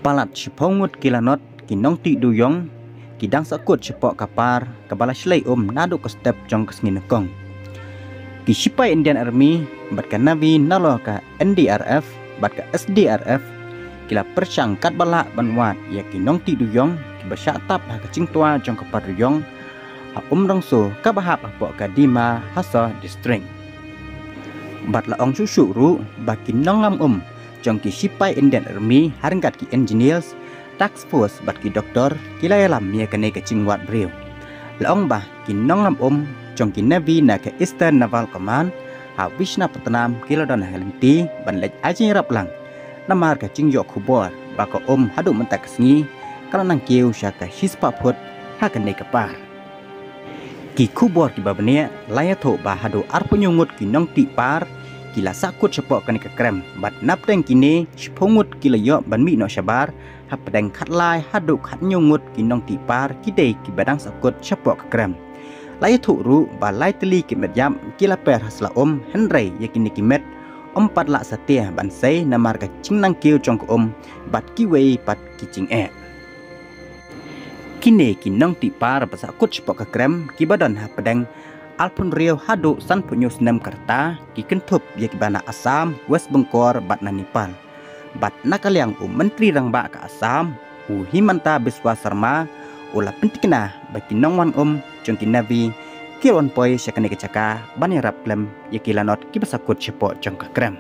Palat cipongut kilanot kinong ti duyong kidang sakut cepok kapar kabala selai nado ke step jong kesnginekong ki sipai Indian Army bat ka Navi nalo ka NDRF bat ka SDRF kila persang kat balak banwat ya kinong ti duyong ki basyak tap ha kacing tua jong kapar duyong ha rongso ka bahap apok ka Dima Hasa district bat la ong susu ru ba kinong ngam jong ki sipai Indian Army harangkat ki engineers task force bat ki doktor kila yalam mia kene kacing wat breu laong bah ki nongam jong ki Navy na ke Eastern Naval Command ha Vishna Patnam kila don helenti ban lej ajing rap lang namar kacing yok khubor ba ko hadu mentak sngi kala nang kiu syaka hispa phut ha kene kapar ki khubor ki babne laya tho ba hadu arpunyungut ki nong ti par kila sakut cepok kani ke krem bat napteng kini sipongut kila yo ban mi no sabar ha pedang khat lai hadu khat nyungut kinong tipar kidei ki badang sakut cepok ke krem lai thu ru ba lai teli ki met yam kila per hasla henrei yakini ki met pat la satia ban sei namar ka cingnang kiu jong ko bat ki wei pat ki cing kini kinong tipar ba sakut cepok ke krem ki badan ha pedang Alpun Rio hadu san punyus nem kerta ki kentup ya ki bana Assam West Bengkor bat na Nepal bat nakaliang menteri rangba ke Assam Himanta Biswa Sarma ula pentikna bagi nongwan jong ki Navy kiron poi syakane kecaka bani rap klem ya ki lanot ki basakut cepok jong ka krem